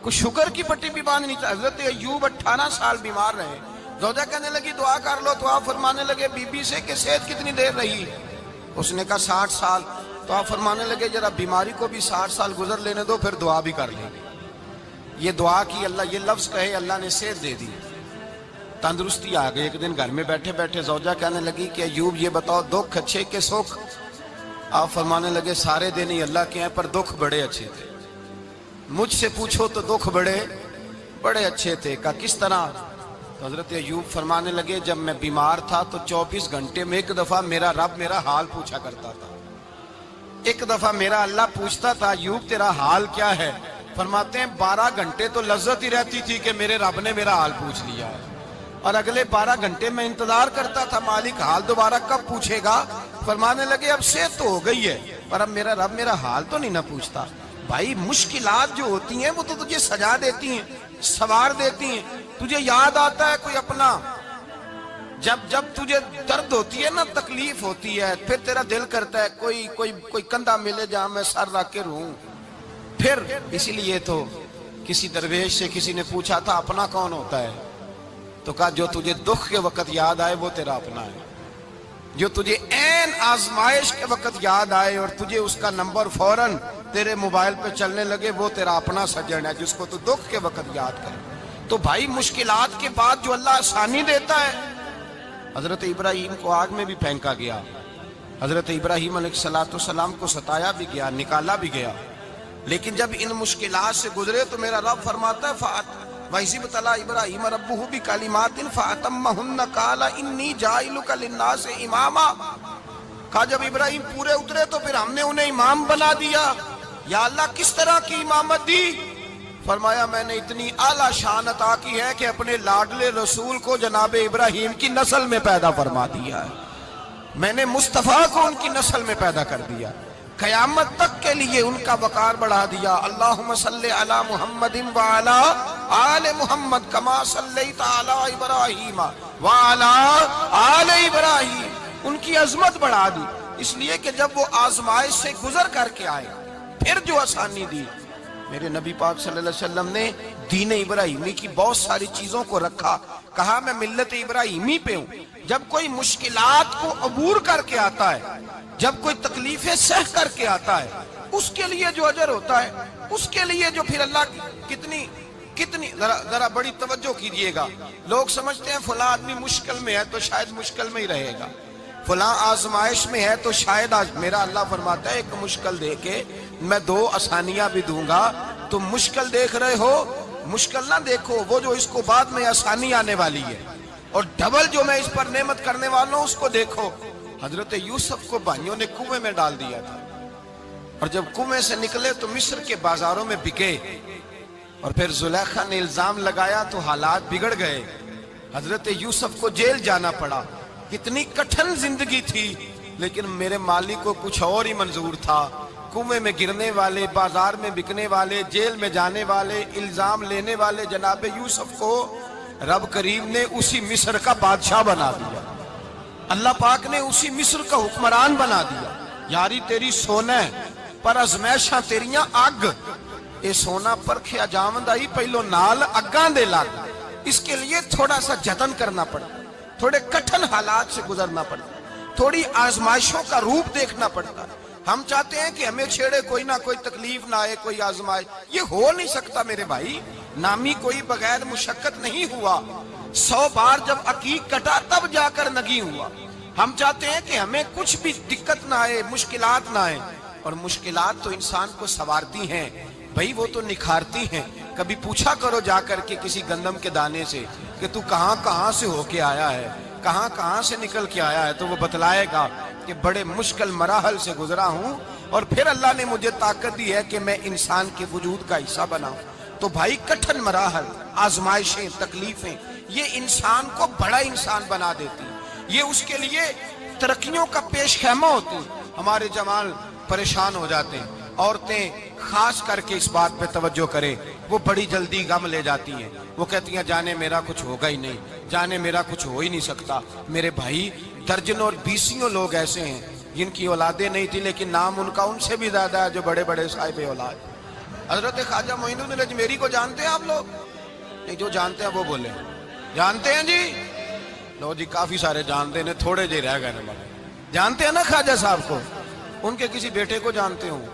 کوئی شوگر کی پٹی بھی باندھ نہیں تھا. حضرت ایوب 18 سال بیمار رہے. زوجہ کہنے لگی دعا کر لو, تو آپ فرمانے لگے بی بی سے کہ صحت کتنی دیر رہی؟ اس نے کہا 60 سال. تو آپ فرمانے لگے ذرا بیماری کو بھی 60 سال گزر لینے دو, پھر دعا بھی کر لیں گے. یہ دعا کی, اللہ یہ لفظ کہے, اللہ نے صحت دے دی, تندرستی آ گئی. ایک دن گھر میں بیٹھے بیٹھے زوجہ کہنے لگی کہ ایوب یہ بتاؤ دکھ اچھے کہ سکھ؟ آپ فرمانے لگے سارے دن ہی اللہ کے ہیں, پر دکھ بڑے اچھے تھے. مجھ سے پوچھو تو دکھ بڑے اچھے تھے. کہا کس طرح؟ تو حضرت ایوب فرمانے لگے جب میں بیمار تھا تو 24 گھنٹے میں ایک دفعہ میرا رب میرا حال پوچھا کرتا تھا. ایک دفعہ میرا اللہ پوچھتا تھا ایوب تیرا حال کیا ہے؟ فرماتے ہیں 12 گھنٹے تو لذت ہی رہتی تھی کہ میرے رب نے میرا حال پوچھ لیا ہے, اور اگلے 12 گھنٹے میں انتظار کرتا تھا مالک حال دوبارہ کب پوچھے گا. فرمانے لگے اب صحت تو ہو گئی ہے, پر اب میرا رب میرا حال تو نہیں نہ پوچھتا. بھائی مشکلات جو ہوتی ہیں وہ تو تجھے سجا دیتی ہیں, سوار دیتی ہیں. تجھے یاد آتا ہے کوئی اپنا, جب تجھے درد ہوتی ہے نا, تکلیف ہوتی ہے, پھر تیرا دل کرتا ہے کوئی کندھا ملے جہاں میں سر رکھ کے رہوں. پھر اسی لیے تو کسی درویش سے کسی نے پوچھا تھا اپنا کون ہوتا ہے؟ تو کہا جو تجھے دکھ کے وقت یاد آئے وہ تیرا اپنا ہے. جو تجھے عین آزمائش کے وقت یاد آئے اور تجھے اس کا نمبر فوراً تیرے موبائل پہ چلنے لگے, وہ تیرا اپنا سجن ہے جس کو تو دکھ کے وقت یاد کرے. تو بھائی مشکلات کے بعد جو اللہ آسانی دیتا ہے. حضرت ابراہیم کو آگ میں بھی پھینکا گیا, حضرت ابراہیم علیہ السلام کو ستایا بھی گیا, نکالا بھی گیا, لیکن جب ان مشکلات سے گزرے تو میرا رب فرماتا ہے وَإِذِ ابْتَلَىٰ إِبْرَاهِيمَ رَبُّهُ بِكَلِمَاتٍ فَأَتَمَّهُنَّ قَالَ إِنِّي جَاعِلُكَ لِلنَّاسِ إِمَامًا. کہا جب ابراہیم پورے اترے تو پھر ہم نے انہیں امام بنا دیا. یا اللہ کس طرح کی امامت دی؟ فرمایا میں نے اتنی اعلیٰ شان عطا کی ہے کہ اپنے لاڈلے رسول کو جناب ابراہیم کی نسل میں پیدا فرما دیا ہے. میں نے مصطفیٰ کو ان کی نسل میں پیدا کر دیا, قیامت تک کے لیے ان کا وقار بڑھا دیا. اللہم صلی علی محمد وعلی آل محمد کما صلیت علی ابراہیم وعلی آل ابراہیم. ان کی عظمت بڑھا دی, اس لیے کہ جب وہ آزمائش سے گزر کر کے آئے پھر جو آسانی دی. میرے نبی پاک صلی اللہ علیہ وسلم نے دین ابراہیمی کی بہت ساری چیزوں کو رکھا, کہا میں ملت ابراہیمی پہ ہوں. جب کوئی مشکلات کو عبور کر کے آتا ہے, جب کوئی تکلیفیں سہ کر کے آتا ہے, اس کے لیے جو اجر ہوتا ہے, اس کے لیے جو پھر اللہ کتنی ذرا بڑی توجہ کیجئے گا. لوگ سمجھتے ہیں فلاں آدمی مشکل میں ہے تو شاید مشکل میں ہی رہے گا, فلاں آزمائش میں ہے تو شاید آج. میرا اللہ فرماتا ہے ایک مشکل دے کے میں 2 آسانیاں بھی دوں گا. تم مشکل دیکھ رہے ہو, مشکل نہ دیکھو, وہ جو اس کو بعد میں آسانی آنے والی ہے, اور ڈبل جو میں اس پر نعمت کرنے والا ہوں اس کو دیکھو. حضرت یوسف کو بھائیوں نے کنویں میں ڈال دیا تھا, اور جب کنویں سے نکلے تو مصر کے بازاروں میں بکے, اور پھر زلیخا نے الزام لگایا تو حالات بگڑ گئے. حضرت یوسف کو جیل جانا پڑا. کتنی کٹھن زندگی تھی, لیکن میرے مالک کو کچھ اور ہی منظور تھا. کنویں میں گرنے والے, بازار میں بکنے والے, جیل میں جانے والے, الزام لینے والے جناب یوسف کو رب کریم نے اسی مصر کا بادشاہ بنا دیا. اللہ پاک نے اسی مصر کا حکمران بنا دیا. یاری تیری سونا ہے پر ازمیشاں تیریاں اگ, اے سونا پرکھیا جاوند آئی پہلو نال اگاں دے لگ. اس کے لیے تھوڑا سا جتن کرنا پڑتا, تھوڑے کٹھن حالات سے گزرنا پڑتا, تھوڑی آزمائشوں کا روپ دیکھنا پڑتا. ہم چاہتے ہیں کہ ہمیں چھیڑے کوئی نہ کوئی تکلیف نہ آئے, کوئی آزمائش. یہ ہو نہیں سکتا میرے بھائی, نامی کوئی بغیر مشقت نہیں ہوا. 100 بار جب عقیق کٹا تب جا کر نگی ہوا. ہم چاہتے ہیں کہ ہمیں کچھ بھی دقت نہ آئے, مشکلات نہ آئے, اور مشکلات تو انسان کو سنوارتی ہیں بھائی, وہ تو نکھارتی ہیں. کبھی پوچھا کرو جا کر کے کسی گندم کے دانے سے کہ تو کہاں سے ہو کے آیا ہے, کہاں سے نکل کے آیا ہے, تو وہ بتلائے گا کہ بڑے مشکل مراحل سے گزرا ہوں, اور پھر اللہ نے مجھے طاقت دی ہے کہ میں انسان کے وجود کا حصہ بناؤں. تو بھائی کٹھن مراحل, آزمائشیں, تکلیفیں, یہ انسان کو بڑا انسان بنا دیتی ہیں. یہ اس کے لیے ترقیوں کا پیش خیمہ ہوتی ہیں. ہمارے جوان پریشان ہو جاتے ہیں, عورتیں خاص کر کے اس بات پہ توجہ کریں, وہ بڑی جلدی غم لے جاتی ہیں. وہ کہتی ہیں جانے میرا کچھ ہوگا ہی نہیں, جانے میرا کچھ ہو ہی نہیں سکتا. میرے بھائی درجنوں اور بیسیوں لوگ ایسے ہیں جن کی اولادیں نہیں تھی, لیکن نام ان کا ان سے بھی زیادہ ہے جو بڑے بڑے صاحب اولاد. حضرت خواجہ معین الدین اجمیری کو جانتے ہیں آپ لوگ؟ نہیں، جو جانتے ہیں وہ بولے جانتے ہیں جی؟ لو جی، کافی سارے جانتے ہیں، تھوڑے جی رہ گئے نا۔ جانتے ہیں نا خواجہ صاحب کو؟ ان کے کسی بیٹے کو جانتے ہوں؟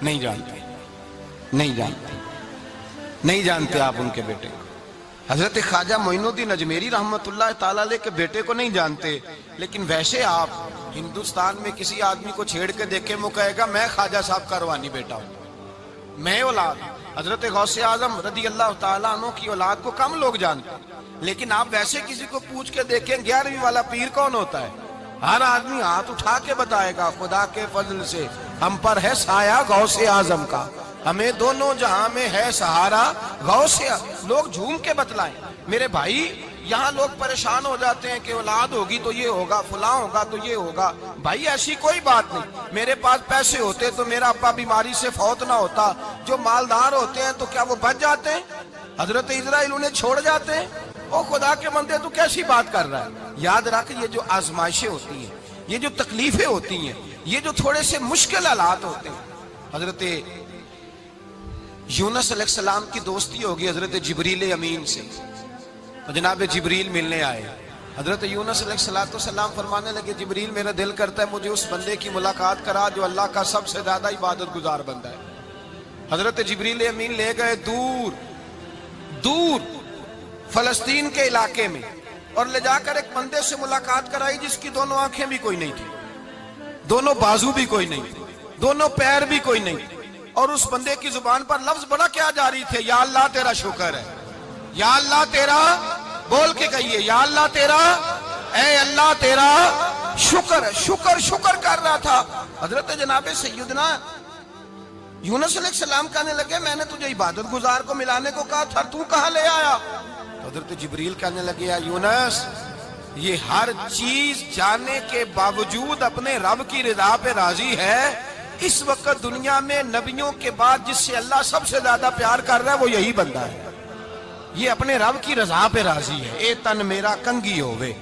نہیں جانتے، نہیں جانتے، نہیں جانتے آپ ان کے بیٹے کو۔ حضرت خواجہ معین الدین اجمیری رحمت اللہ تعالیٰ علیہ کے بیٹے کو نہیں جانتے، لیکن ویسے آپ ہندوستان میں کسی آدمی کو چھیڑ کے دیکھیں، وہ کہے گا میں خواجہ صاحب کا روحانی بیٹا ہوں، میں اولاد۔ حضرت غوث اعظم رضی اللہ تعالیٰ عنہ کی اولاد کو کم لوگ جانتے ہیں، لیکن آپ ویسے کسی کو پوچھ کے دیکھیں 11ویں والا پیر کون ہوتا ہے، ہر آدمی ہاتھ اٹھا کے بتائے گا خدا کے فضل سے ہم پر ہے سایہ غوث اعظم کا، ہمیں دونوں جہاں میں ہے سہارا غوث اعظم۔ لوگ جھوم کے بتلائیں۔ میرے بھائی، یہاں لوگ پریشان ہو جاتے ہیں کہ اولاد ہوگی تو یہ ہوگا، فلاں ہوگا تو یہ ہوگا۔ بھائی ایسی کوئی بات نہیں۔ میرے پاس پیسے ہوتے تو میرا ابا بیماری سے فوت نہ ہوتا۔ جو مالدار ہوتے ہیں تو کیا وہ بچ جاتے ہیں؟ حضرت اسرائیل انہیں چھوڑ جاتے ہیں؟ او خدا کے بندے، تو کیسی بات کر رہا ہے؟ یاد رکھ، یہ جو آزمائشیں ہوتی ہیں، یہ جو تکلیفیں ہوتی ہیں، یہ جو تھوڑے سے مشکل حالات ہوتے ہیں۔ حضرت یونس علیہ السلام کی دوستی ہوگی حضرت جبریل امین سے، جناب جبریل ملنے آئے۔ حضرت یونس علیہ السلام فرمانے لگے جبریل میرا دل کرتا ہے مجھے اس بندے کی ملاقات کرا جو اللہ کا سب سے زیادہ عبادت گزار بندہ ہے۔ حضرت جبریل امین لے گئے دور دور فلسطین کے علاقے میں، اور لے جا کر ایک بندے سے ملاقات کرائی جس کی دونوں آنکھیں بھی کوئی نہیں تھی، دونوں بازو بھی کوئی نہیں تھی، دونوں پیر بھی کوئی نہیں تھی، اور اس بندے کی زبان پر لفظ بڑا کیا جاری تھے، یا اللہ تیرا شکر ہے، یا اللہ تیرا، بول کے کہیے یا اللہ تیرا، اے اللہ تیرا شکر ہے۔ شکر شکر کر رہا تھا۔ حضرت جناب سیدنا یونس علیہ السلام کہنے لگے میں نے تجھے عبادت گزار کو ملانے کو کہا تھا، تو کہاں لے آیا؟ حضرت جبریل کہنے لگے یا یونس، یہ ہر چیز جانے کے باوجود اپنے رب کی رضا پہ راضی ہے۔ اس وقت دنیا میں نبیوں کے بعد جس سے اللہ سب سے زیادہ پیار کر رہا ہے وہ یہی بندہ ہے۔ یہ اپنے رب کی رضا پہ راضی ہے۔ اے تن میرا کنگی ہووے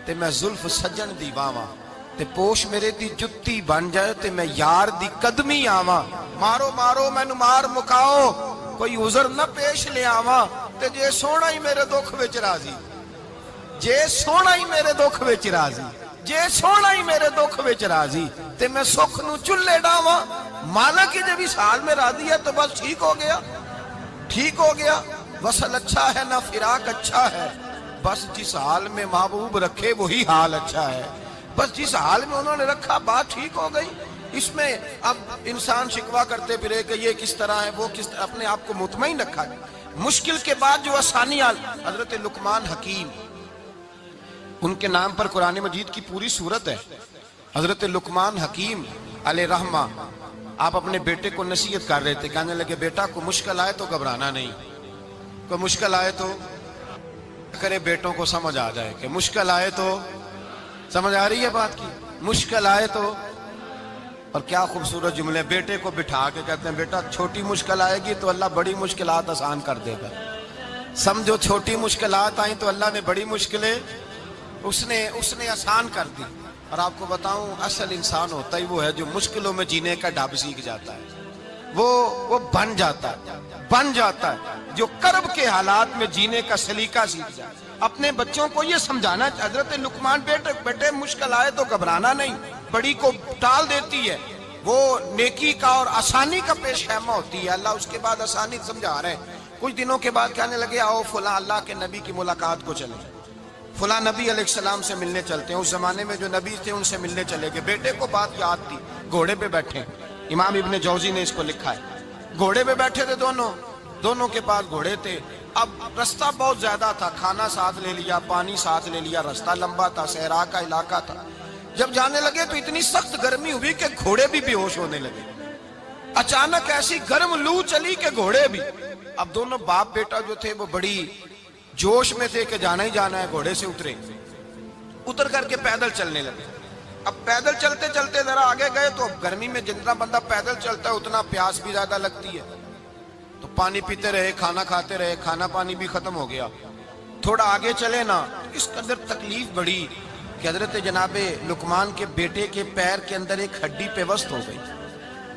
تے میں زلف سجن دی باواں، تے پوش میرے دی جتی بن جائے تے میں یار دی قدمی آواں۔ مارو مارو مینو مار مکاؤ، کوئی عذر نہ پیش لے آواں، تے جے سونا ہی میرے دکھ وچ راضی، جے سونا ہی میرے دکھ وچ راضی، جے سونا ہی میرے دکھ وچ راضی، تے میں سکھ نو چلے ڈاواں۔ مانا کہ جب اس حال میں راضی ہے تو بس ٹھیک ہو گیا، ٹھیک ہو گیا۔ وصل اچھا ہے نہ فراق اچھا ہے، بس جس حال میں محبوب رکھے وہی حال اچھا ہے۔ بس جس حال میں انہوں نے رکھا بات ٹھیک ہو گئی۔ اس میں اب انسان شکوا کرتے پھرے کہ یہ کس طرح ہے وہ کس طرح، اپنے آپ کو مطمئن رکھا۔ مشکل کے بعد جو آسانی حضرت لقمان حکیم، ان کے نام پر قرآن مجید کی پوری سورت ہے۔ حضرت لقمان حکیم علیہ رحمہ آپ اپنے بیٹے کو نصیحت کر رہے تھے، کہنے لگے بیٹا کو مشکل آئے تو گھبرانا نہیں، کوئی مشکل آئے تو کرے بیٹوں کو سمجھ آ جائے کہ مشکل آئے تو، سمجھ آ رہی ہے بات کی، مشکل آئے تو۔ اور کیا خوبصورت جملے، بیٹے کو بٹھا کے کہتے ہیں بیٹا چھوٹی مشکل آئے گی تو اللہ بڑی مشکلات آسان کر دے گا۔ سمجھو چھوٹی مشکلات آئیں تو اللہ نے بڑی مشکلیں اس نے آسان کر دی۔ اور آپ کو بتاؤں اصل انسان ہوتا ہی وہ ہے جو مشکلوں میں جینے کا ڈھب سیکھ جاتا ہے، وہ بن جاتا ہے جو کرب کے حالات میں جینے کا سلیقہ سیکھ جائے۔ اپنے بچوں کو یہ سمجھانا، حضرت لقمان بیٹے مشکل آئے تو گھبرانا نہیں، بڑی کو ٹال دیتی ہے، وہ نیکی کا اور آسانی کا پیش خیمہ ہوتی ہے۔ اللہ اس کے بعد آسانی سمجھا رہے ہیں۔ کچھ دنوں کے بعد کہنے لگے آؤ فلاں اللہ کے نبی کی ملاقات کو چلیں، فلاں نبی علیہ السلام سے ملنے چلتے ہیں۔ اس زمانے میں جو نبی تھے ان سے ملنے چلے گئے۔ بیٹے کو بات یاد تھی، گھوڑے پہ بیٹھے، امام ابن جوزی نے اس کو لکھا ہے، گھوڑے پہ بیٹھے تھے دونوں کے پاس گھوڑے تھے۔ اب رستہ بہت زیادہ تھا، کھانا ساتھ لے لیا، پانی ساتھ لے لیا، رستہ لمبا تھا، صحرا کا علاقہ تھا۔ جب جانے لگے تو اتنی سخت گرمی ہوئی کہ گھوڑے بھی بے ہوش ہونے لگے۔ اچانک ایسی گرم لو چلی کہ گھوڑے بھی۔ اب دونوں باپ بیٹا جو تھے وہ بڑی جوش میں تھے کہ جانا ہی جانا ہے، گھوڑے سے اتر کر کے پیدل چلنے لگے۔ اب پیدل چلتے چلتے ذرا آگے گئے تو گرمی میں جتنا بندہ پیدل چلتا ہے اتنا پیاس بھی زیادہ لگتی ہے، تو پانی پیتے رہے، کھانا کھاتے رہے، کھانا پانی بھی ختم ہو گیا۔ تھوڑا آگے چلے نا، اس قدر تکلیف بڑھی کہ حضرت جناب لقمان کے بیٹے کے پیر کے اندر ایک ہڈی پیوست ہو گئی۔